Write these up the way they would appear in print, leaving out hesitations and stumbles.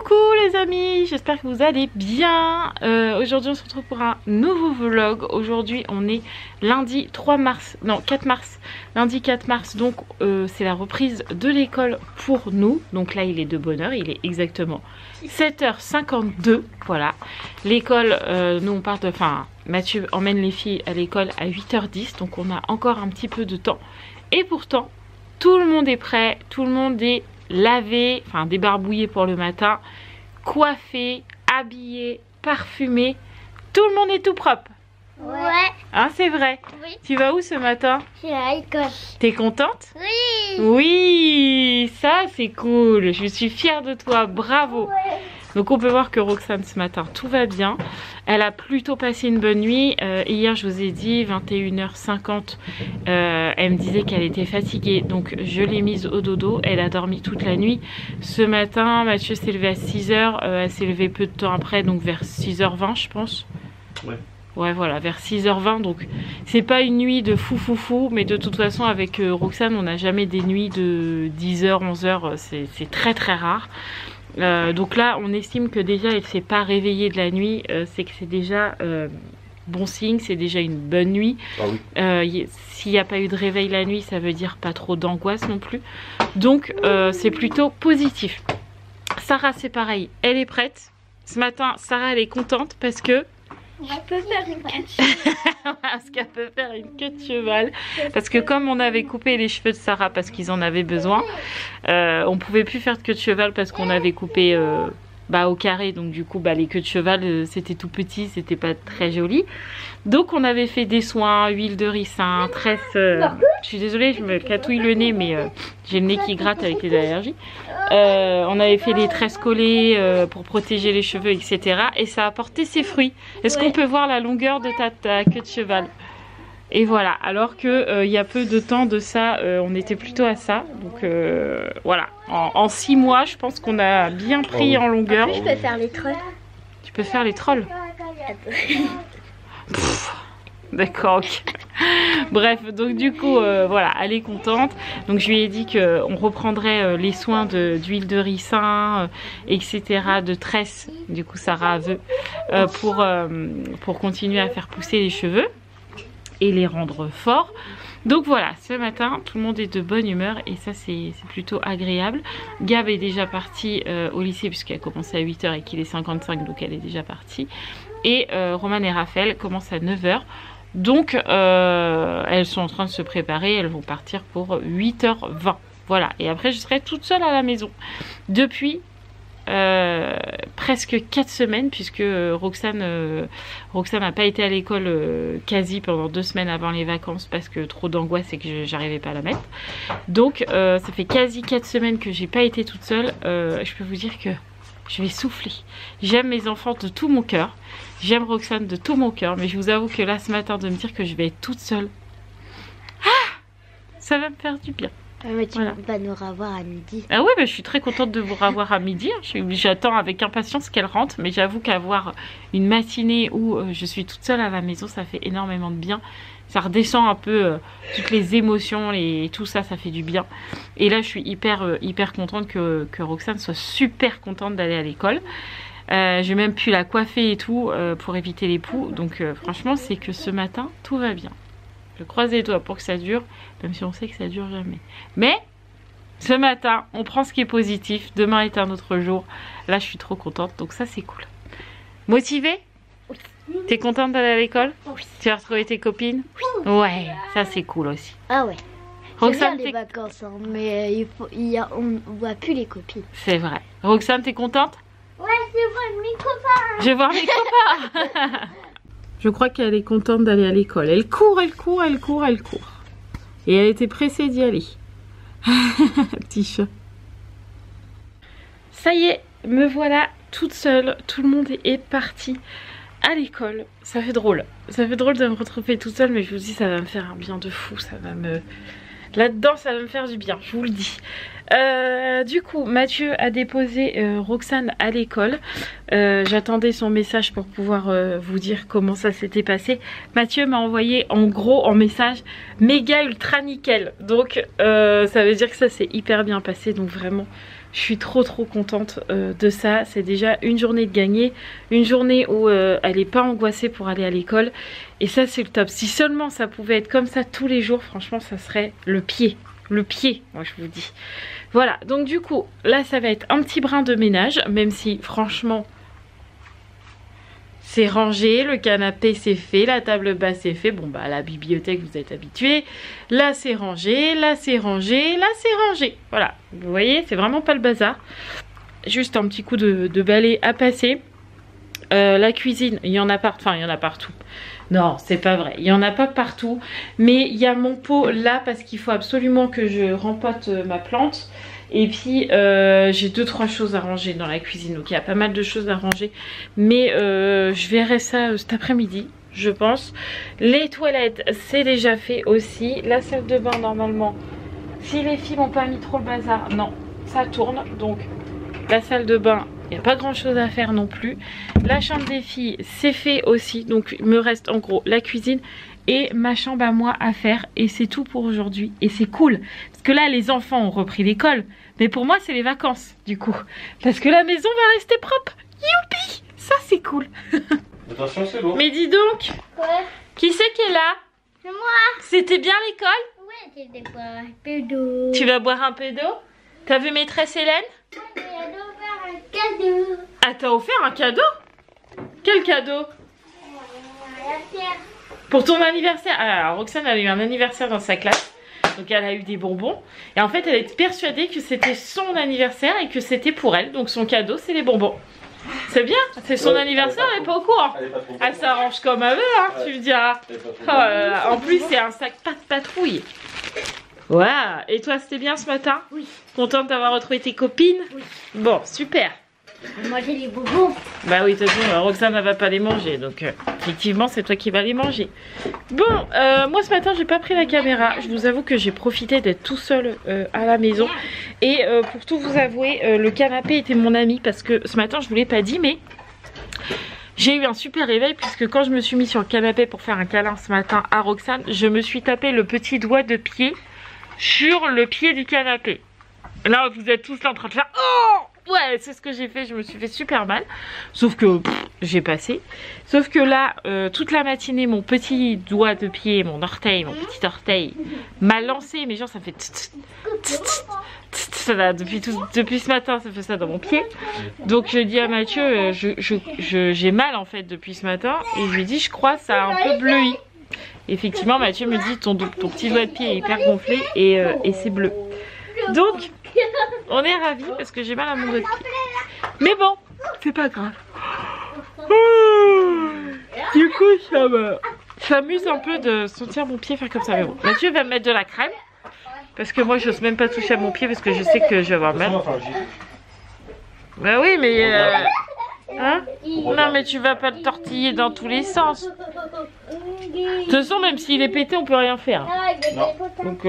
Coucou les amis, j'espère que vous allez bien. Aujourd'hui on se retrouve pour un nouveau vlog. Aujourd'hui on est lundi 3 mars, non 4 mars, lundi 4 mars, donc c'est la reprise de l'école pour nous. Donc là il est de bonne heure, il est exactement 7h52, voilà. L'école, nous on part de, enfin Mathieu emmène les filles à l'école à 8h10, donc on a encore un petit peu de temps. Et pourtant tout le monde est prêt, tout le monde est lavé, enfin débarbouillé pour le matin, coiffé, habillé, parfumé, tout le monde est tout propre. Ouais. Hein, c'est vrai. Oui. Tu vas où ce matin? Je suis à l'école. T'es contente? Oui. Oui, ça c'est cool. Je suis fière de toi, bravo. Ouais. Donc on peut voir que Roxane ce matin tout va bien. Elle a plutôt passé une bonne nuit. Hier je vous ai dit 21h50. Elle me disait qu'elle était fatiguée. Donc je l'ai mise au dodo. Elle a dormi toute la nuit. Ce matin Mathieu s'est levé à 6h. Elle s'est levée peu de temps après. Donc vers 6h20 je pense. Ouais. Ouais voilà, vers 6h20. Donc c'est pas une nuit de fou. Mais de toute façon avec Roxane on n'a jamais des nuits de 10h, 11h. C'est très très rare. Donc là on estime que déjà elle ne s'est pas réveillée de la nuit, c'est que c'est déjà bon signe, c'est déjà une bonne nuit. Ah oui. S'il n'y a pas eu de réveil la nuit, ça veut dire pas trop d'angoisse non plus. Donc c'est plutôt positif. Sarah c'est pareil, elle est prête. Ce matin Sarah elle est contente parce que Je peux faire une queue de cheval. parce qu'elle peut faire une queue de cheval. Parce que comme on avait coupé les cheveux de Sarah parce qu'ils en avaient besoin, on pouvait plus faire de queue de cheval parce qu'on avait coupé au carré. Donc du coup les queues de cheval c'était tout petit, c'était pas très joli. Donc on avait fait des soins, huile de ricin, tresse. Je suis désolée, je me catouille le nez mais j'ai le nez qui gratte avec les allergies. On avait fait les tresses collées pour protéger les cheveux, etc. Et ça a porté ses fruits. Est-ce qu'on peut voir la longueur de ta queue de cheval? Et voilà, alors que il y a peu de temps de ça, on était plutôt à ça. Donc voilà, en 6 mois, je pense qu'on a bien pris en longueur. Après, je peux faire les trolls. Tu peux faire les trolls? D'accord, ok. Bref, donc du coup, voilà, elle est contente. Donc je lui ai dit qu'on reprendrait les soins d'huile de ricin, etc., de tresse. Du coup, Sarah veut, pour continuer à faire pousser les cheveux et les rendre forts. Donc voilà, ce matin, tout le monde est de bonne humeur et ça, c'est plutôt agréable. Gab est déjà partie au lycée puisqu'elle commence à 8h et qu'il est 55, donc elle est déjà partie. Et Roman et Raphaël commencent à 9h. Donc elles sont en train de se préparer, elles vont partir pour 8h20. Voilà, et après je serai toute seule à la maison. Depuis presque 4 semaines, puisque Roxane n'a pas été à l'école quasi pendant 2 semaines avant les vacances parce que trop d'angoisse et que j'arrivais pas à la mettre. Donc ça fait quasi 4 semaines que j'ai pas été toute seule. Je peux vous dire que je vais souffler. J'aime mes enfants de tout mon cœur. J'aime Roxane de tout mon cœur. Mais je vous avoue que là ce matin de me dire que je vais être toute seule, ça va me faire du bien. Mais tu vas nous revoir à midi. Ah oui, je suis très contente de vous revoir à midi. J'attends avec impatience qu'elle rentre. Mais j'avoue qu'avoir une matinée où je suis toute seule à la maison, ça fait énormément de bien. Ça redescend un peu toutes les émotions et tout ça, ça fait du bien. Et là, je suis hyper contente que Roxane soit super contente d'aller à l'école. J'ai même pu la coiffer et tout pour éviter les poux. Donc franchement, c'est que ce matin, tout va bien. Je croise les doigts pour que ça dure, même si on sait que ça dure jamais. Mais ce matin, on prend ce qui est positif. Demain est un autre jour. Là, je suis trop contente. Donc ça, c'est cool. Motivée? Oui. T'es contente d'aller à l'école? Oui. Tu vas retrouver tes copines? Oui. Ouais, ça c'est cool aussi. Ah ouais. Roxane, les vacances, hein, mais on voit plus les copines. C'est vrai. Roxane, t'es contente? Ouais, je vois mes copains. Je vais voir mes copains. Je crois qu'elle est contente d'aller à l'école. Elle court. Et elle était pressée d'y aller. Petit chat. Ça y est, me voilà toute seule. Tout le monde est parti à l'école. Ça fait drôle. Ça fait drôle de me retrouver toute seule, mais je vous dis, ça va me faire un bien de fou. Ça va me... Là-dedans, ça va me faire du bien, je vous le dis. Du coup, Mathieu a déposé Roxane à l'école. J'attendais son message pour pouvoir vous dire comment ça s'était passé. Mathieu m'a envoyé en gros en message méga ultra nickel. Donc ça veut dire que ça s'est hyper bien passé. Donc vraiment Je suis trop contente de ça. C'est déjà une journée de gagner, une journée où elle n'est pas angoissée pour aller à l'école. Et ça c'est le top. Si seulement ça pouvait être comme ça tous les jours, franchement ça serait le pied. Le pied, moi je vous dis. Voilà, donc du coup, là ça va être un petit brin de ménage, même si franchement c'est rangé, le canapé c'est fait, la table basse c'est fait. Bon bah la bibliothèque vous êtes habitués. Là c'est rangé, là c'est rangé, là c'est rangé. Voilà, vous voyez, c'est vraiment pas le bazar. Juste un petit coup de balai à passer. La cuisine, il y en a partout, enfin il y en a partout. Non, c'est pas vrai, il y en a pas partout. Mais il y a mon pot là parce qu'il faut absolument que je rempote ma plante. Et puis j'ai 2-3 choses à ranger dans la cuisine. Donc il y a pas mal de choses à ranger. Mais je verrai ça cet après-midi, je pense. Les toilettes, c'est déjà fait aussi. La salle de bain, normalement, si les filles n'ont pas mis trop le bazar, non, ça tourne. Donc la salle de bain, il n'y a pas grand chose à faire non plus. La chambre des filles, c'est fait aussi. Donc il me reste en gros la cuisine et ma chambre à moi à faire. Et c'est tout pour aujourd'hui. Et c'est cool. Parce que là, les enfants ont repris l'école. Mais pour moi, c'est les vacances, du coup. Parce que la maison va rester propre. Youpi! Ça, c'est cool. Attention, c'est lourd. Mais dis donc, Ouais, qui c'est qui est là? c'est moi. C'était bien l'école? Ouais, j'ai des un peu d'eau. Tu vas boire un peu d'eau? T'as vu maîtresse Hélène? Elle a offert un cadeau. Ah, t'as offert un cadeau? Quel cadeau? La pierre. Pour ton anniversaire. Alors, Roxane a eu un anniversaire dans sa classe. Donc elle a eu des bonbons. Et en fait elle est persuadée que c'était son anniversair et que c'était pour elle. Donc son cadeau c'est les bonbons. C'est bien, c'est son anniversaire, elle est pas au courant. Elle s'arrange comme elle veut, hein, tu me diras. Oh là là. En plus c'est un sac pas de patrouille. Voilà. Et toi c'était bien ce matin? Oui. Contente d'avoir retrouvé tes copines? Oui. Bon, super. Moi j'ai les bonbons. Bah oui, de toute façon, Roxane ne va pas les manger. Donc effectivement c'est toi qui vas les manger. Bon, moi ce matin j'ai pas pris la caméra. Je vous avoue que j'ai profité d'être tout seul à la maison. Et pour tout vous avouer, le canapé était mon ami. Parce que ce matin je vous l'ai pas dit, mais j'ai eu un super réveil. Puisque quand je me suis mis sur le canapé pour faire un câlin ce matin à Roxane, je me suis tapé le petit doigt de pied sur le pied du canapé. Là vous êtes tous là en train de faire oh! Ouais, c'est ce que j'ai fait, je me suis fait super mal. Sauf que j'ai passé. Sauf que là, toute la matinée, mon petit doigt de pied, mon orteil, mon petit orteil m'a lancé. Mais genre, ça fait depuis ce matin, ça fait ça dans mon pied. Donc je dis à Mathieu, j'ai mal en fait depuis ce matin. Et je lui dis, je crois ça a un peu bleui. Effectivement, Mathieu me dit, ton petit doigt de pied est hyper gonflé et c'est bleu. Donc, on est ravis parce que j'ai mal à mon doigt de pied. Mais bon, c'est pas grave. Du coup, ça m'amuse un peu de sentir mon pied faire comme ça. Mais bon, Mathieu va me mettre de la crème. Parce que moi, j'ose même pas toucher à mon pied parce que je sais que je vais avoir mal. Bah oui, mais... Hein? Non, mais tu vas pas le tortiller dans tous les sens. De toute façon, même s'il est pété, on peut rien faire. Donc,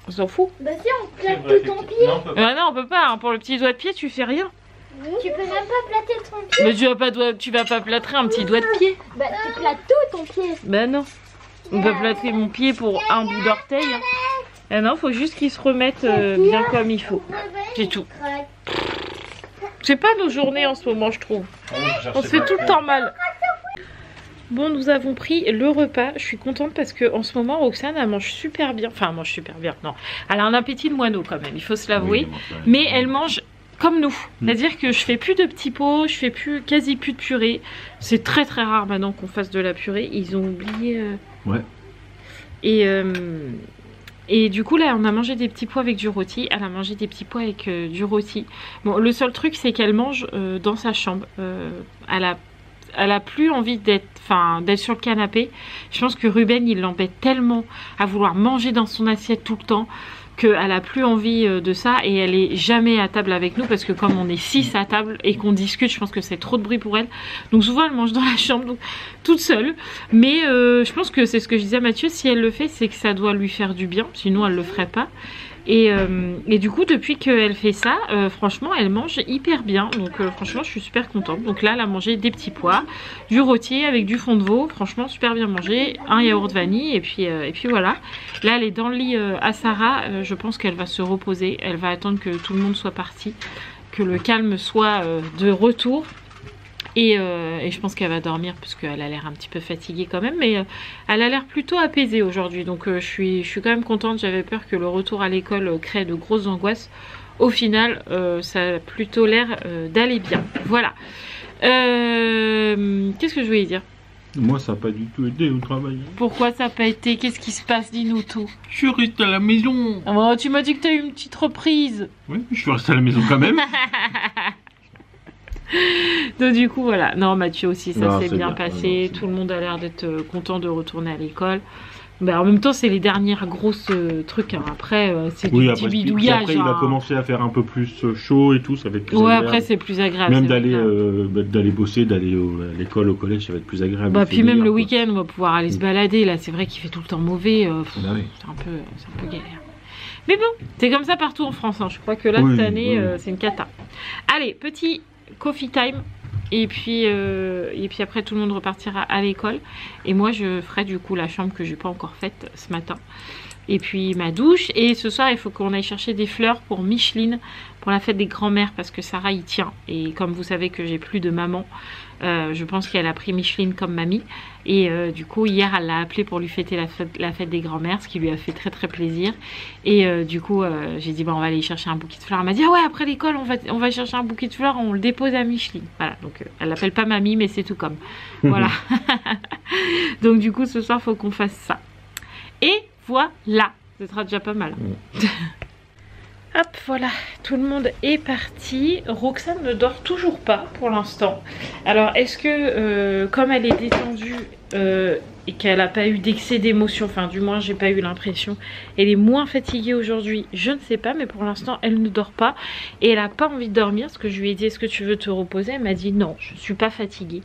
on s'en fout. Bah si, on plate tout ton pied. Bah non, on peut pas. Hein. Pour le petit doigt de pied, tu fais rien. Tu peux même pas plater ton pied. Mais tu vas pas plâtrer un petit doigt de pied. Bah tu plates tout ton pied. Bah non. On peut plâtrer mon pied pour un bout d'orteil. Ah non, faut juste qu'il se remette bien comme il faut. C'est tout. C'est pas nos journées en ce moment, je trouve. On se fait tout le temps mal. Bon, nous avons pris le repas. Je suis contente parce que en ce moment, Roxane, elle mange super bien. Enfin, elle mange super bien, non. Elle a un appétit de moineau quand même, il faut se l'avouer. Oui, mais elle mange comme nous. C'est-à-dire que je fais plus de petits pots, je fais quasi plus de purée. C'est très très rare maintenant qu'on fasse de la purée. Ils ont oublié... Ouais. Et du coup là on a mangé des petits pois avec du rôti. Elle a mangé des petits pois avec du rôti. Bon, le seul truc c'est qu'elle mange dans sa chambre. Elle a plus envie d'être sur le canapé. Je pense que Ruben il l'embête tellement à vouloir manger dans son assiette tout le temps qu'elle a plus envie de ça et elle est jamais à table avec nous parce que comme on est 6 à table et qu'on discute, je pense que c'est trop de bruit pour elle. Donc souvent elle mange dans la chambre donc, toute seule. Mais je pense que c'est ce que je disais à Mathieu, si elle le fait c'est que ça doit lui faire du bien, sinon elle le ferait pas. Et du coup depuis qu'elle fait ça, franchement elle mange hyper bien. Donc franchement je suis super contente. Donc là elle a mangé des petits pois, du rôti avec du fond de veau, franchement super bien mangé, un yaourt vanille et puis voilà. Là elle est dans le lit à Sarah, je pense qu'elle va se reposer, elle va attendre que tout le monde soit parti, que le calme soit de retour. Et je pense qu'elle va dormir parce qu'elle a l'air un petit peu fatiguée quand même, mais elle a l'air plutôt apaisée aujourd'hui. Donc je suis quand même contente. J'avais peur que le retour à l'école crée de grosses angoisses. Au final, ça a plutôt l'air d'aller bien. Voilà. Qu'est-ce que je voulais dire? Moi, ça n'a pas du tout aidé au travail. Pourquoi ça n'a pas été? Qu'est-ce qui se passe? Dis-nous tout. Je suis resté à la maison. Oh, tu m'as dit que tu as eu une petite reprise. Oui, je suis resté à la maison quand même. Donc du coup voilà, non Mathieu aussi ça s'est bien passé, non, tout le monde a l'air d'être content de retourner à l'école. Bah, en même temps c'est les dernières grosses trucs, hein. Après c'est du petit bidouillage. Après il va commencer à faire un peu plus chaud et tout, ça va être plus agréable. Après c'est plus agréable. Même d'aller bosser, d'aller à l'école, au collège, ça va être plus agréable. Bah puis même le week-end on va pouvoir aller se balader, là c'est vrai qu'il fait tout le temps mauvais, oui. c'est un peu galère. Mais bon, c'est comme ça partout en France, hein. Je crois que là cette année c'est une cata. Allez, petit coffee time et puis après tout le monde repartira à l'école et moi je ferai du coup la chambre que j'ai pas encore faite ce matin et puis ma douche, et ce soir il faut qu'on aille chercher des fleurs pour Micheline pour la fête des grands-mères parce que Sarah y tient, et comme vous savez que j'ai plus de maman, je pense qu'elle a pris Micheline comme mamie, et du coup hier elle l'a appelée pour lui fêter la fête des grands-mères, ce qui lui a fait très plaisir. Et du coup j'ai dit bon on va aller chercher un bouquet de fleurs. Elle m'a dit ah ouais après l'école on va chercher un bouquet de fleurs, on le dépose à Micheline. Voilà, donc elle l'appelle pas mamie mais c'est tout comme. Voilà. Donc du coup ce soir faut qu'on fasse ça. Et voilà, ce sera déjà pas mal. Hop, voilà, tout le monde est parti. Roxane ne dort toujours pas pour l'instant. Alors, est-ce que, comme elle est détendue et qu'elle n'a pas eu d'excès d'émotion, enfin du moins j'ai pas eu l'impression, elle est moins fatiguée aujourd'hui, je ne sais pas, mais pour l'instant elle ne dort pas et elle n'a pas envie de dormir. Parce que je lui ai dit est-ce que tu veux te reposer, elle m'a dit non, je suis pas fatiguée.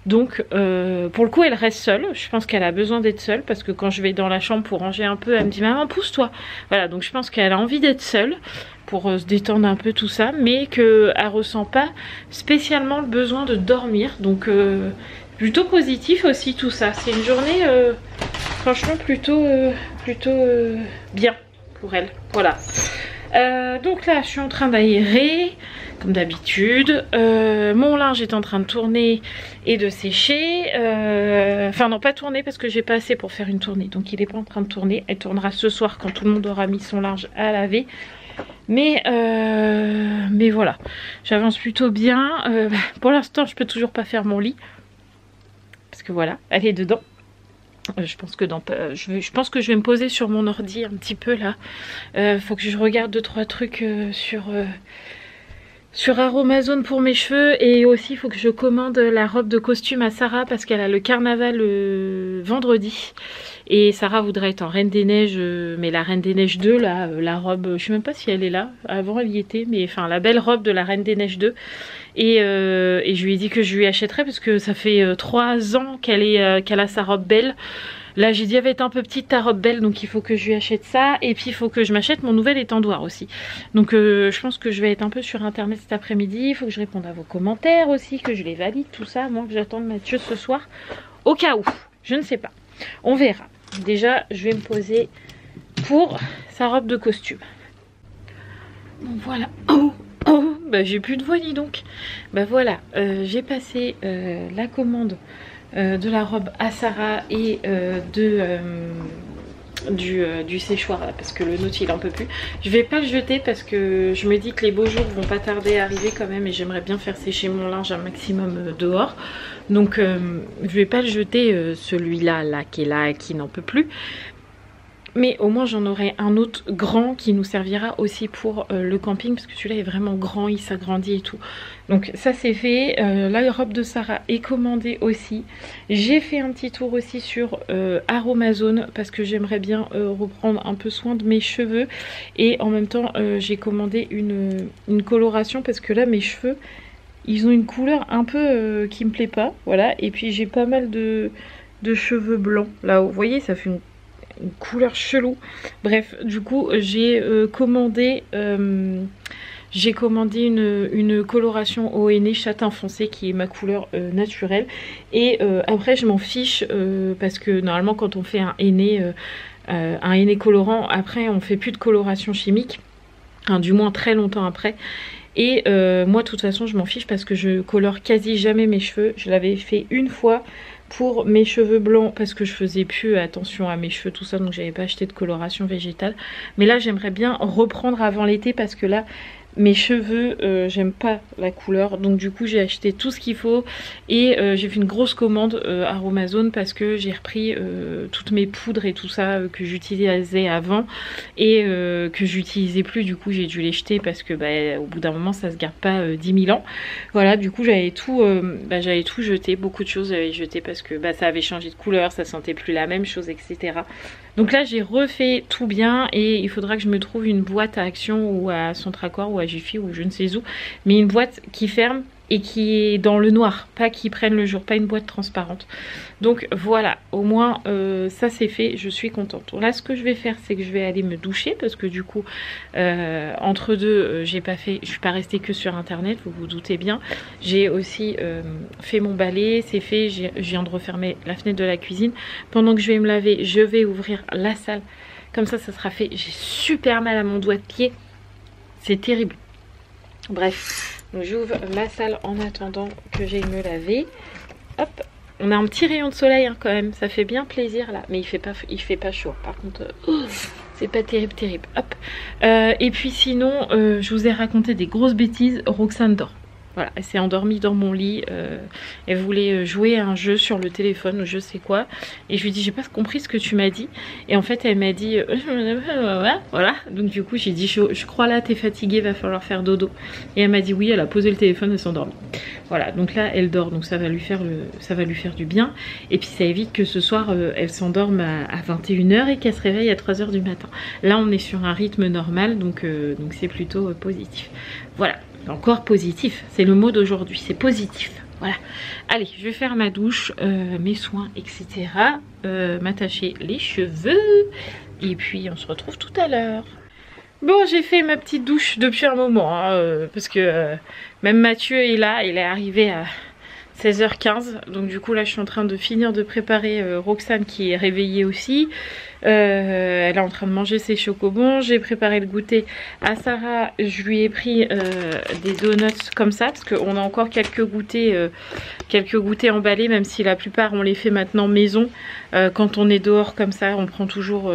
Donc pour le coup elle reste seule, je pense qu'elle a besoin d'être seule parce que quand je vais dans la chambre pour ranger un peu, elle me dit maman pousse-toi. Voilà, donc je pense qu'elle a envie d'être seule pour se détendre un peu tout ça, mais qu'elle ressent pas spécialement le besoin de dormir. Donc plutôt positif aussi tout ça, c'est une journée franchement plutôt bien pour elle. Voilà. Donc là je suis en train d'aérer comme d'habitude, mon linge est en train de tourner et de sécher, enfin non pas tourner parce que j'ai pas assez pour faire une tournée, donc il est pas en train de tourner, elle tournera ce soir quand tout le monde aura mis son linge à laver. Mais voilà, j'avance plutôt bien. Pour l'instant je peux toujours pas faire mon lit parce que voilà, elle est dedans. Je pense que je pense que je vais me poser sur mon ordi un petit peu là. Faut que je regarde 2-3 trucs sur Aromazone pour mes cheveux, et aussi il faut que je commande la robe de costume à Sarah parce qu'elle a le carnaval vendredi et Sarah voudrait être en Reine des Neiges, mais la Reine des Neiges 2 là, la robe, je sais même pas si elle est là, avant elle y était, mais enfin la belle robe de la Reine des Neiges 2. Et je lui ai dit que je lui achèterais parce que ça fait 3 ans qu'elle a sa robe belle. Là j'ai dit elle va être un peu petite ta robe belle, donc il faut que je lui achète ça. Et puis il faut que je m'achète mon nouvel étendoir aussi. Donc je pense que je vais être un peu sur internet cet après-midi. Il faut que je réponde à vos commentaires aussi, que je les valide, tout ça. Moi que j'attende Mathieu ce soir. Au cas où, je ne sais pas. On verra. Déjà je vais me poser pour sa robe de costume. Donc voilà. Oh, bah j'ai plus de voix dis donc. Bah voilà, j'ai passé la commande de la robe à Sarah et du séchoir là, parce que le nôtre il en peut plus. Je vais pas le jeter parce que je me dis que les beaux jours vont pas tarder à arriver quand même, et j'aimerais bien faire sécher mon linge un maximum dehors. Donc je vais pas le jeter, celui-là là qui est là et qui n'en peut plus. Mais au moins j'en aurai un autre grand qui nous servira aussi pour le camping, parce que celui-là est vraiment grand, il s'agrandit et tout. Donc ça c'est fait. La robe de Sarah est commandée aussi. J'ai fait un petit tour aussi sur Aromazone parce que j'aimerais bien reprendre un peu soin de mes cheveux. Et en même temps j'ai commandé une coloration parce que là mes cheveux ils ont une couleur un peu qui me plaît pas. Voilà, et puis j'ai pas mal de cheveux blancs. Là vous voyez ça fait une couleur chelou. Bref, du coup j'ai commandé une coloration au henné châtain foncé qui est ma couleur naturelle. Et après je m'en fiche parce que normalement quand on fait un henné colorant, après on fait plus de coloration chimique, enfin, du moins très longtemps après. Et moi de toute façon je m'en fiche parce que je colore quasi jamais mes cheveux. Je l'avais fait une fois pour mes cheveux blancs parce que je faisais plus attention à mes cheveux tout ça, donc j'avais pas acheté de coloration végétale. Mais là j'aimerais bien reprendre avant l'été parce que là mes cheveux, j'aime pas la couleur, donc du coup j'ai acheté tout ce qu'il faut et j'ai fait une grosse commande à Amazon parce que j'ai repris toutes mes poudres et tout ça que j'utilisais avant et que j'utilisais plus. Du coup j'ai dû les jeter parce que au bout d'un moment ça se garde pas 10 000 ans. Voilà, du coup j'avais tout jeté, beaucoup de choses j'avais jeté parce que ça avait changé de couleur, ça sentait plus la même chose, etc. Donc là j'ai refait tout bien et il faudra que je me trouve une boîte à Action ou à Centracor ou à Jiffy ou je ne sais où, mais une boîte qui ferme et qui est dans le noir, pas qui prenne le jour, pas une boîte transparente. Donc voilà, au moins ça c'est fait, je suis contente. Là ce que je vais faire c'est que je vais aller me doucher parce que du coup entre deux je suis pas restée que sur internet, vous vous doutez bien. J'ai aussi fait mon balai, c'est fait, je viens de refermer la fenêtre de la cuisine. Pendant que je vais me laver, je vais ouvrir la salle, comme ça sera fait. J'ai super mal à mon doigt de pied, c'est terrible. Bref, donc j'ouvre ma salle en attendant que j'aille me laver. Hop, on a un petit rayon de soleil quand même, ça fait bien plaisir là, mais il fait pas chaud. Par contre, c'est pas terrible. Hop. Et puis sinon, je vous ai raconté des grosses bêtises. Roxane dort. Voilà, elle s'est endormie dans mon lit. Elle voulait jouer à un jeu sur le téléphone ou je sais quoi. Et je lui ai dit, j'ai pas compris ce que tu m'as dit. Et en fait, elle m'a dit, voilà. Donc du coup, j'ai dit, je crois là, t'es fatiguée, va falloir faire dodo. Et elle m'a dit oui, elle a posé le téléphone, elle s'est endormie. Voilà, donc là, elle dort, donc ça va lui faire du bien. Et puis ça évite que ce soir, elle s'endorme à 21 h et qu'elle se réveille à 3 h du matin. Là, on est sur un rythme normal, donc c'est plutôt positif. Voilà. Encore positif, c'est le mot d'aujourd'hui, c'est positif. Voilà, allez, je vais faire ma douche, mes soins, etc. M'attacher les cheveux. Et puis on se retrouve tout à l'heure. Bon, j'ai fait ma petite douche depuis un moment, parce que même Mathieu est là, il est arrivé à 16 h 15. Donc du coup là je suis en train de finir de préparer Roxane qui est réveillée aussi. Elle est en train de manger ses chocobons. J'ai préparé le goûter à Sarah. Je lui ai pris des donuts comme ça parce qu'on a encore quelques goûters emballés, même si la plupart on les fait maintenant maison. Quand on est dehors comme ça, on prend toujours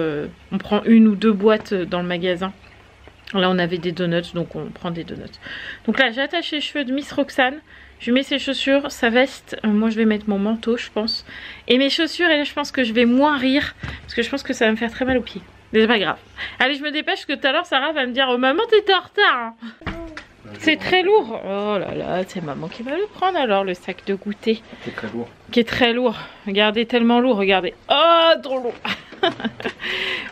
on prend une ou deux boîtes dans le magasin. Là on avait des donuts, donc on prend des donuts. Donc là j'attache les cheveux de Miss Roxane. Je mets ses chaussures, sa veste, moi je vais mettre mon manteau je pense. Et mes chaussures, et là je pense que je vais moins rire, parce que je pense que ça va me faire très mal aux pieds. Mais c'est pas grave. Allez, je me dépêche, que tout à l'heure Sarah va me dire, oh maman t'étais en retard hein. C'est très lourd. Oh là là, c'est maman qui va le prendre alors, le sac de goûter. C'est très lourd. Qui est très lourd. Regardez, tellement lourd, regardez. Oh, trop lourd.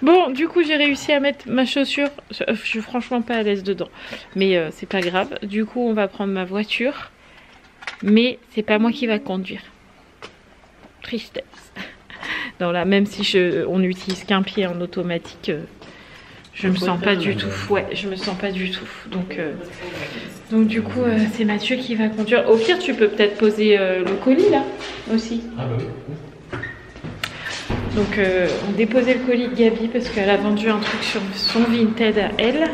Bon, du coup j'ai réussi à mettre ma chaussure. Je suis franchement pas à l'aise dedans. Mais c'est pas grave. Du coup on va prendre ma voiture. Mais c'est pas moi qui va conduire. Tristesse. Non là, même si on n'utilise qu'un pied en automatique, je me sens pas du tout. Ouais, je me sens pas du tout. Donc du coup, c'est Mathieu qui va conduire. Au pire, tu peux peut-être poser le colis là aussi. Ah bah oui. Donc on déposait le colis de Gabi parce qu'elle a vendu un truc sur son Vinted à elle.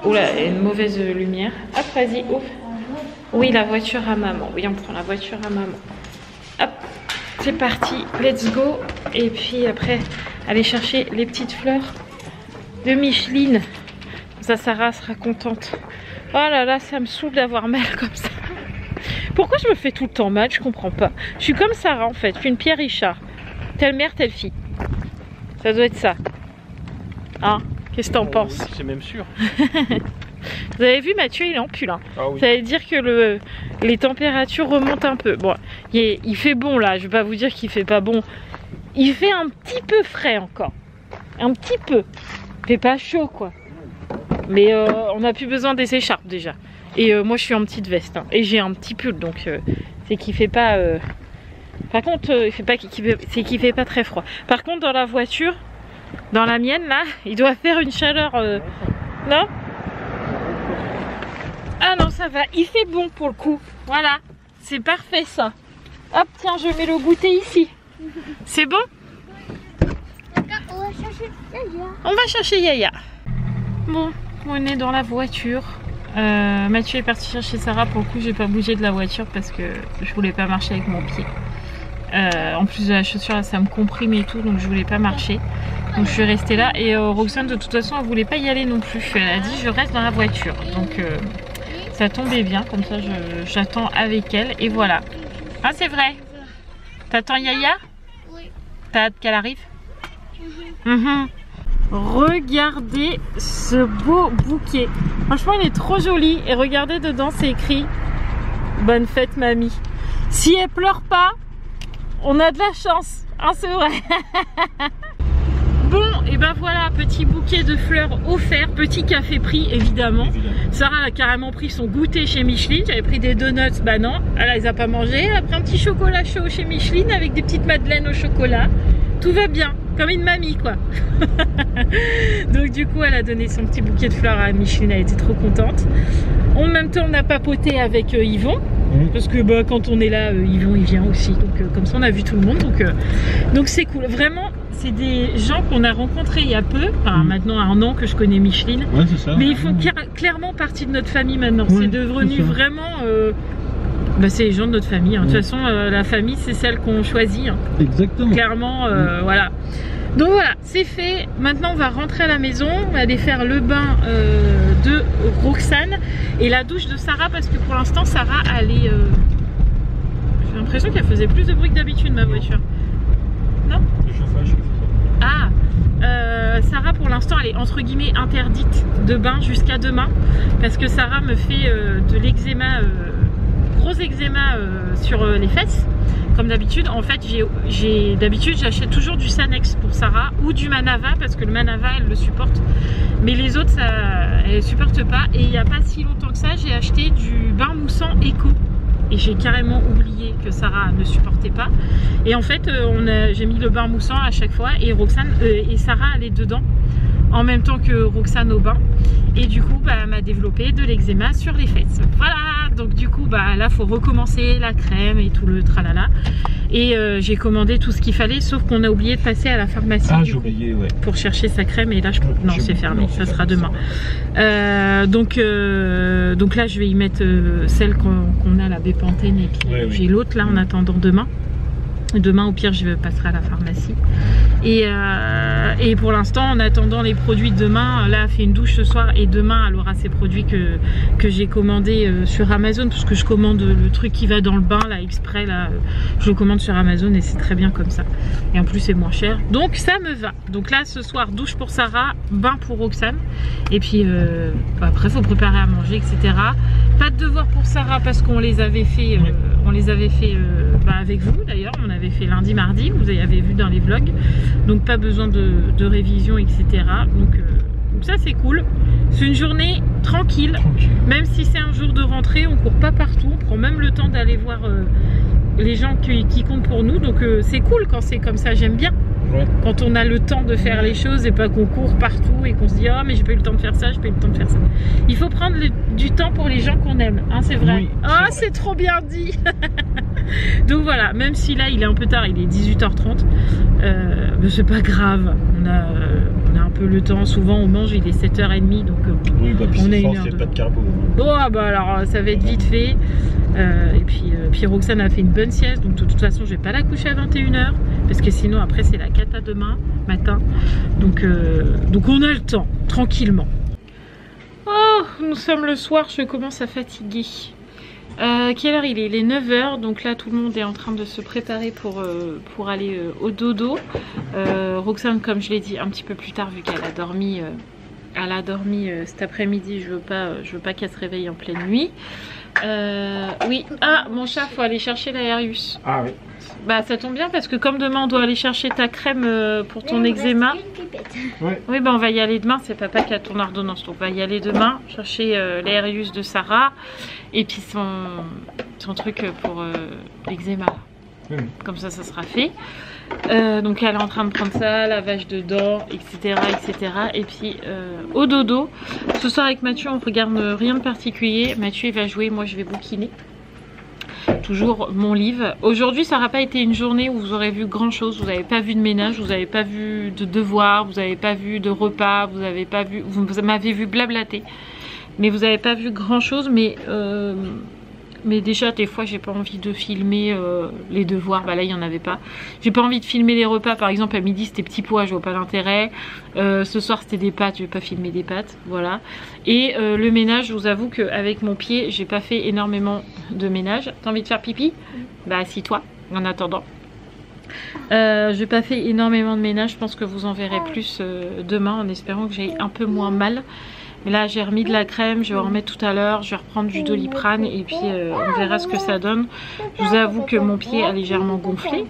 Oula, il y a une mauvaise lumière. Hop, vas-y, ouvre. Oui, la voiture à maman. Oui, on prend la voiture à maman. Hop, c'est parti, let's go. Et puis après, aller chercher les petites fleurs de Micheline. Ça, Sarah sera contente. Oh là là, ça me saoule d'avoir mal comme ça. Pourquoi je me fais tout le temps mal? Je comprends pas. Je suis comme Sarah en fait, je suis une Pierre Richard. Telle mère, telle fille. Ça doit être ça. Hein? Qu'est-ce que t'en penses? C'est même sûr. Vous avez vu, Mathieu, il est en pull. Hein. Ah oui. Ça veut dire que les températures remontent un peu. Bon, il fait bon là, je vais pas vous dire qu'il fait pas bon. Il fait un petit peu frais encore. Un petit peu. Il fait pas chaud quoi. Mais on n'a plus besoin des écharpes déjà. Et moi je suis en petite veste. Hein. Et j'ai un petit pull, donc c'est qu'il fait pas Par contre, c'est qu'il fait pas très froid. Par contre, dans la voiture, dans la mienne là, il doit faire une chaleur. Non? Ah non, ça va. Il fait bon pour le coup. Voilà, c'est parfait ça. Hop, tiens, je mets le goûter ici. C'est bon? On va chercher Yaya. On va chercher Yaya. Bon, on est dans la voiture. Mathieu est parti chercher Sarah. Pour le coup, j'ai pas bougé de la voiture parce que je voulais pas marcher avec mon pied. En plus de la chaussure, là, ça me comprime et tout, donc je voulais pas marcher. Donc je suis restée là. Et Roxane, de toute façon, elle voulait pas y aller non plus. Elle a dit je reste dans la voiture. Donc ça tombait bien, comme ça j'attends avec elle. Et voilà. Ah, c'est vrai. T'attends Yaya? Oui. T'as hâte qu'elle arrive? Regardez ce beau bouquet. Franchement, il est trop joli. Et regardez dedans, c'est écrit bonne fête mamie. Si elle pleure pas, on a de la chance. Hein, c'est vrai. Bon, et ben voilà, petit bouquet de fleurs offert, petit café pris évidemment. Sarah a carrément pris son goûter chez Micheline. J'avais pris des donuts, bah non, elle les a pas mangés. Elle a pris un petit chocolat chaud chez Micheline avec des petites madeleines au chocolat. Tout va bien, comme une mamie quoi. Donc du coup, elle a donné son petit bouquet de fleurs à Micheline, elle était trop contente. En même temps, on a papoté avec Yvon. Parce que bah, quand on est là, Yvon il vient aussi. Donc comme ça, on a vu tout le monde. Donc c'est cool, vraiment. C'est des gens qu'on a rencontrés il y a peu, enfin maintenant 1 an que je connais Micheline, Ouais, c'est ça. mais ils font clairement partie de notre famille maintenant. Ouais, c'est devenu vraiment, bah, c'est les gens de notre famille. Hein. De toute façon, la famille c'est celle qu'on choisit. Hein. Exactement. Clairement, voilà. Donc voilà, c'est fait. Maintenant on va rentrer à la maison, on va aller faire le bain de Roxane et la douche de Sarah parce que pour l'instant Sarah elle est... J'ai l'impression qu'elle faisait plus de bruit que d'habitude ma voiture. Non? Ah, Sarah pour l'instant elle est entre guillemets interdite de bain jusqu'à demain parce que Sarah me fait de l'eczéma, gros eczéma sur les fesses comme d'habitude. En fait d'habitude j'achète toujours du Sanex pour Sarah ou du Manava parce que le Manava elle le supporte mais les autres elle supporte pas. Et il n'y a pas si longtemps que ça j'ai acheté du bain moussant Eco. Et j'ai carrément oublié que Sarah ne supportait pas. Et en fait, j'ai mis le bain moussant à chaque fois et Roxane et Sarah elle est dedans en même temps que Roxane au bain. Et du coup, bah, elle m'a développé de l'eczéma sur les fesses. Voilà. Donc du coup, bah là, faut recommencer la crème et tout le tralala. Et j'ai commandé tout ce qu'il fallait, sauf qu'on a oublié de passer à la pharmacie. Ah, j'ai oublié, ouais. Pour chercher sa crème. Et là, non, c'est fermé. Non, ça sera demain. Donc là, je vais y mettre celle qu'on a, la Bépantène. Et puis j'ai l'autre là en attendant demain. Demain, au pire, je passerai à la pharmacie. Et pour l'instant, en attendant les produits de demain, là, elle fait une douche ce soir et demain, elle aura ces produits que j'ai commandés sur Amazon, parce que je commande le truc qui va dans le bain, là, exprès, là, je le commande sur Amazon et c'est très bien comme ça. Et en plus, c'est moins cher. Donc, ça me va. Donc là, ce soir, douche pour Sarah, bain pour Roxane. Et puis, après, il faut préparer à manger, etc. Pas de devoir pour Sarah parce qu'on les avait fait, avec vous d'ailleurs. On avait fait lundi, mardi, vous avez vu dans les vlogs. Donc pas besoin de révision, etc. Donc ça c'est cool. C'est une journée tranquille. Même si c'est un jour de rentrée, on court pas partout. On prend même le temps d'aller voir les gens qui comptent pour nous. Donc c'est cool quand c'est comme ça, j'aime bien. Quand on a le temps de faire les choses et pas qu'on court partout et qu'on se dit « Ah, mais j'ai pas eu le temps de faire ça, j'ai pas eu le temps de faire ça ». Il faut prendre du temps pour les gens qu'on aime, hein, c'est vrai. Oui, ah, c'est trop bien dit. Donc voilà, même si là il est un peu tard, il est 18h30, mais c'est pas grave. On a un peu le temps, souvent on mange, il est 7h30, donc oui, bah, on a une heure. C'est pas de carbo. Bon, bah alors ça va être vite fait. Et puis Roxane a fait une bonne sieste, donc de toute façon je vais pas la coucher à 21h parce que sinon après c'est la cata demain matin. Donc on a le temps, tranquillement. Oh, nous sommes le soir, je commence à fatiguer. Quelle heure il est? Il est 9h, donc là tout le monde est en train de se préparer pour aller au dodo. Roxane, comme je l'ai dit un petit peu plus tard, vu qu'elle a dormi, cet après-midi, je veux pas qu'elle se réveille en pleine nuit. Oui, ah mon chat, faut aller chercher l'Aerius. Ah oui. Bah ça tombe bien parce que comme demain on doit aller chercher ta crème pour ton eczéma. Ouais. Oui, bah on va y aller demain, c'est papa qui a ton ordonnance, donc on va y aller demain chercher l'Aerius de Sarah et puis son truc pour l'eczéma. Oui. Comme ça sera fait. Donc elle est en train de prendre ça, lavage de dents, etc. etc. Et puis au dodo. Ce soir avec Mathieu on regarde rien de particulier. Mathieu il va jouer, moi je vais bouquiner. Toujours mon livre. Aujourd'hui ça n'aura pas été une journée où vous aurez vu grand chose. Vous n'avez pas vu de ménage, vous n'avez pas vu de devoirs, vous n'avez pas vu de repas, vous n'avez pas vu, vous m'avez vu blablater. Mais vous n'avez pas vu grand chose. Mais déjà des fois j'ai pas envie de filmer les devoirs, bah là il n'y en avait pas. J'ai pas envie de filmer les repas, par exemple à midi c'était petits pois, je vois pas l'intérêt. Ce soir c'était des pâtes, je vais pas filmer des pâtes, voilà. Et le ménage, je vous avoue qu'avec mon pied j'ai pas fait énormément de ménage. T'as envie de faire pipi? Bah assis-toi en attendant. J'ai pas fait énormément de ménage, je pense que vous en verrez plus demain en espérant que j'ai un peu moins mal. Mais là j'ai remis de la crème, je vais en remettre tout à l'heure, je vais reprendre du Doliprane et puis on verra ce que ça donne. Je vous avoue que mon pied a légèrement gonflé,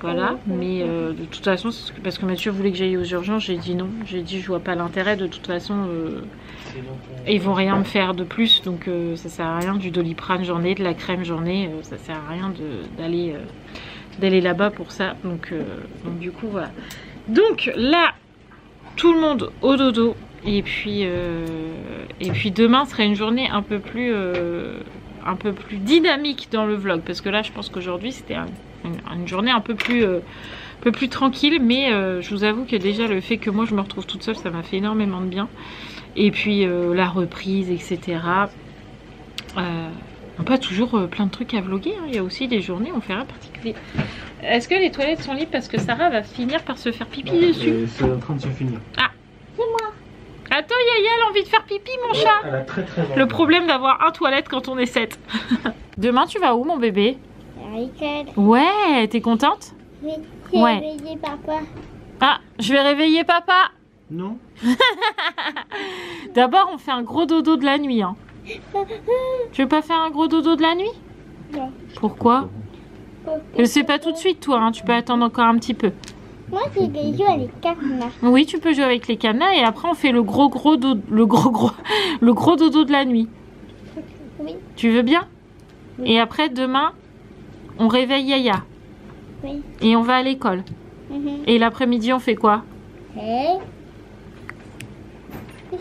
voilà, mais de toute façon, parce que Mathieu voulait que j'aille aux urgences, j'ai dit non, j'ai dit je vois pas l'intérêt, de toute façon ils vont rien me faire de plus, donc ça sert à rien, du Doliprane j'en ai, de la crème j'en ai, ça sert à rien d'aller là-bas pour ça, donc du coup voilà. Donc là, tout le monde au dodo. Et puis demain sera une journée un peu plus dynamique dans le vlog. Parce que là je pense qu'aujourd'hui c'était une journée un peu plus tranquille. Mais je vous avoue que déjà le fait que moi je me retrouve toute seule, ça m'a fait énormément de bien. Et puis la reprise, etc. On n'a pas toujours plein de trucs à vlogger, hein. Il y a aussi des journées, on fait rien particulier. Est-ce que les toilettes sont libres? Parce que Sarah va finir par se faire pipi dessus. C'est en train de se finir. Ah, c'est moi. Attends, Yaya, elle a envie de faire pipi, mon chat. Elle a très envie. Le problème d'avoir un toilette quand on est 7. Demain, tu vas où, mon bébé? À l'école. Ouais, t'es contente? Oui, Ouais. réveiller papa. Ah, je vais réveiller papa. Non. D'abord, on fait un gros dodo de la nuit. Hein. Tu veux pas faire un gros dodo de la nuit? Non. Pourquoi? C'est pas tout de suite, toi. Hein. Tu peux attendre encore un petit peu. Moi, j'ai des jeux avec cadenas. Oui, tu peux jouer avec les cadenas et après, on fait le gros dodo de la nuit. Oui. Tu veux bien? Oui. Et après, demain, on réveille Yaya. Oui. Et on va à l'école. Et l'après-midi, on fait quoi? Je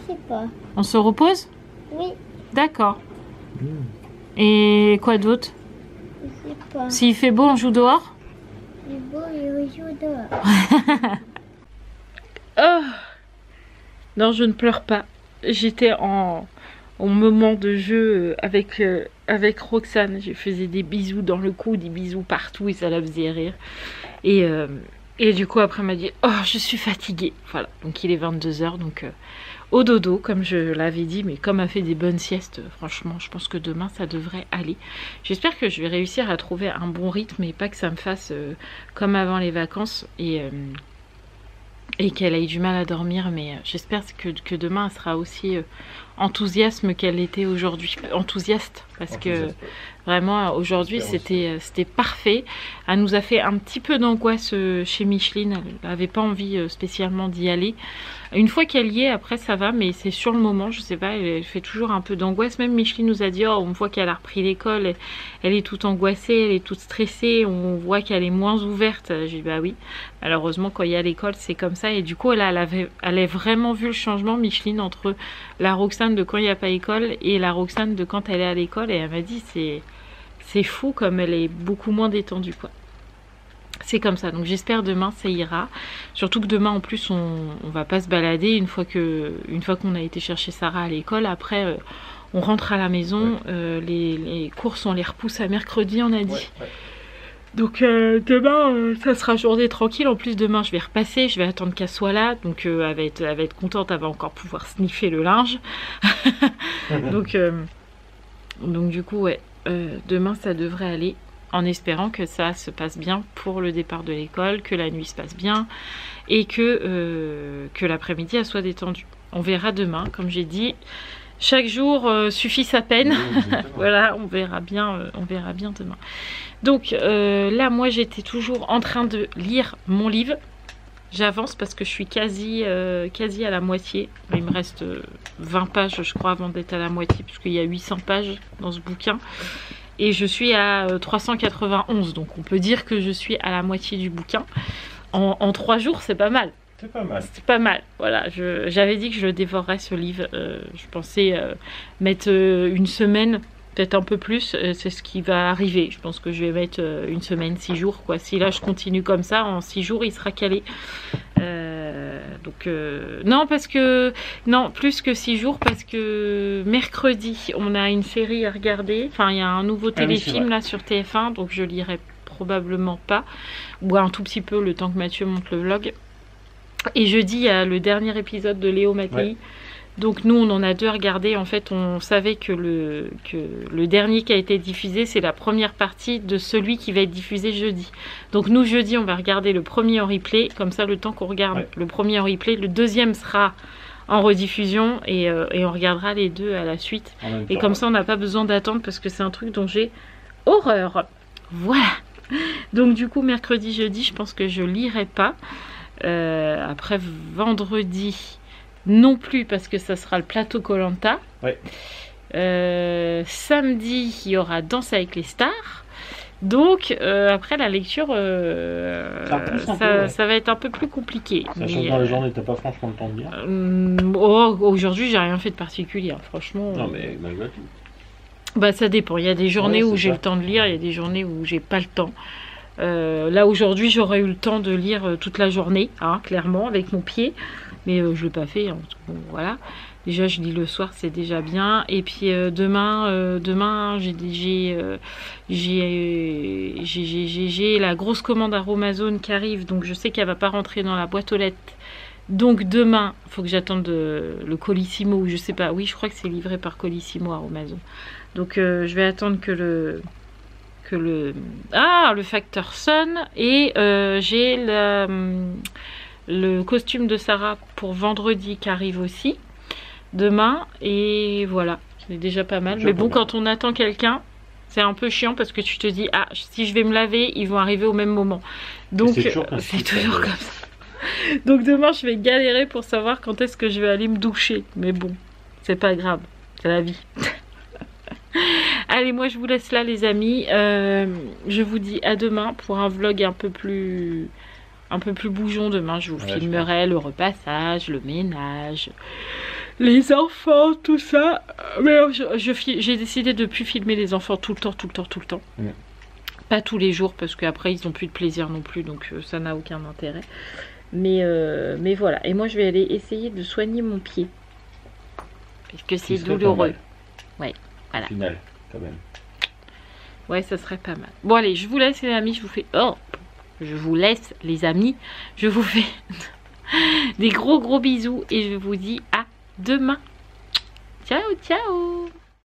sais pas. On se repose? Oui. D'accord. Et quoi d'autre? Je sais pas. S'il fait beau, on joue dehors? C'est beau et on joue dehors. Oh. Non, je ne pleure pas. J'étais en moment de jeu avec Roxane. Je faisais des bisous dans le cou, des bisous partout et ça la faisait rire. Et du coup, après, elle m'a dit « Oh, je suis fatiguée ». Voilà, donc il est 22 h, donc au dodo, comme je l'avais dit. Mais comme elle fait des bonnes siestes, franchement, je pense que demain, ça devrait aller. J'espère que je vais réussir à trouver un bon rythme et pas que ça me fasse comme avant les vacances et qu'elle ait du mal à dormir. Mais j'espère que demain, elle sera aussi enthousiaste qu'elle était aujourd'hui. Enthousiaste, parce que vraiment, aujourd'hui, c'était parfait. Elle nous a fait un petit peu d'angoisse chez Micheline. Elle n'avait pas envie spécialement d'y aller. Une fois qu'elle y est, après, ça va, mais c'est sur le moment, je sais pas, elle fait toujours un peu d'angoisse. Même Micheline nous a dit, oh, on voit qu'elle a repris l'école, elle est toute angoissée, elle est toute stressée, on voit qu'elle est moins ouverte. J'ai dit, bah oui, malheureusement, quand il y a l'école, c'est comme ça. Et du coup, elle a vraiment vu le changement, Micheline, entre la Roxane de quand il n'y a pas école et la Roxane de quand elle est à l'école. Et elle m'a dit, c'est fou comme elle est beaucoup moins détendue, quoi. C'est comme ça, donc j'espère demain ça ira. Surtout que demain en plus on va pas se balader une fois qu'on a été chercher Sarah à l'école. Après on rentre à la maison, les courses on les repousse à mercredi, on a dit. Donc demain ça sera journée tranquille. En plus demain je vais repasser, je vais attendre qu'elle soit là. Donc elle va être contente, elle va encore pouvoir sniffer le linge. donc du coup ouais, demain ça devrait aller. En espérant que ça se passe bien pour le départ de l'école, que la nuit se passe bien et que l'après-midi elle soit détendue. On verra demain, comme j'ai dit, chaque jour suffit sa peine. Voilà, on verra bien demain. Donc là, moi j'étais toujours en train de lire mon livre. J'avance parce que je suis quasi à la moitié. Il me reste 20 pages, je crois, avant d'être à la moitié, puisqu'il y a 800 pages dans ce bouquin. et je suis à 391. Donc on peut dire que je suis à la moitié du bouquin. En 3 jours, c'est pas mal. C'est pas mal. C'est pas mal, voilà. J'avais dit que je dévorerais ce livre. Je pensais mettre une semaine, peut-être un peu plus. C'est ce qui va arriver. Je pense que je vais mettre une semaine, 6 jours, quoi. Si là je continue comme ça, en 6 jours, il sera calé. Non, parce que... Non, plus que 6 jours, parce que mercredi, on a une série à regarder. Enfin, il y a un nouveau téléfilm là sur TF1, donc je lirai probablement pas. Ou un tout petit peu le temps que Mathieu monte le vlog. Et jeudi, il y a le dernier épisode de Léo Mattei. Ouais. Donc nous, on en a 2 à regarder. En fait, on savait que le dernier qui a été diffusé, c'est la première partie de celui qui va être diffusé jeudi. Donc nous, jeudi, on va regarder le premier en replay. Comme ça, le temps qu'on regarde le premier en replay, le deuxième sera en rediffusion. Et on regardera les 2 à la suite. Et comme ça, on n'a pas besoin d'attendre parce que c'est un truc dont j'ai horreur. Voilà. Donc du coup, mercredi, jeudi, je pense que je lirai pas. Après vendredi non plus parce que ça sera le plateau Koh-Lanta. Ouais. Samedi il y aura Danse avec les stars. Donc après la lecture ça va être un peu plus compliqué. Sachant que dans la journée t'as pas franchement le temps de lire. Aujourd'hui j'ai rien fait de particulier franchement. Non mais malgré tout. Bah ça dépend, il y a des journées où j'ai le temps de lire, il y a des journées où j'ai pas le temps. Là aujourd'hui j'aurais eu le temps de lire toute la journée, hein, clairement avec mon pied, mais je l'ai pas fait, hein, bon, voilà. Déjà je lis le soir, c'est déjà bien. Et puis demain j'ai la grosse commande Aromazone qui arrive, donc je sais qu'elle va pas rentrer dans la boîte aux lettres. Donc demain, il faut que j'attende le Colissimo, ou je sais pas, oui je crois que c'est livré par Colissimo Aromazone. Donc je vais attendre que le facteur sonne. Et j'ai le costume de Sarah pour vendredi qui arrive aussi demain, et voilà, c'est déjà pas mal. Mais bon, quand on attend quelqu'un, c'est un peu chiant parce que tu te dis ah, si je vais me laver, ils vont arriver au même moment. Donc c'est toujours comme ça. Donc demain je vais galérer pour savoir quand est-ce que je vais aller me doucher, mais bon, c'est pas grave, c'est la vie. Allez, moi je vous laisse là les amis, je vous dis à demain pour un vlog un peu plus bougeon. Demain je vous filmerai le repassage, le ménage, les enfants, tout ça. Mais j'ai décidé de ne plus filmer les enfants tout le temps. Pas tous les jours parce qu'après ils n'ont plus de plaisir non plus, donc ça n'a aucun intérêt. Mais voilà, et moi je vais aller essayer de soigner mon pied parce que c'est douloureux. Ouais. Voilà. Final, quand même. Ouais, ça serait pas mal. Bon allez, je vous laisse les amis, je vous fais des gros bisous et je vous dis à demain. Ciao, ciao.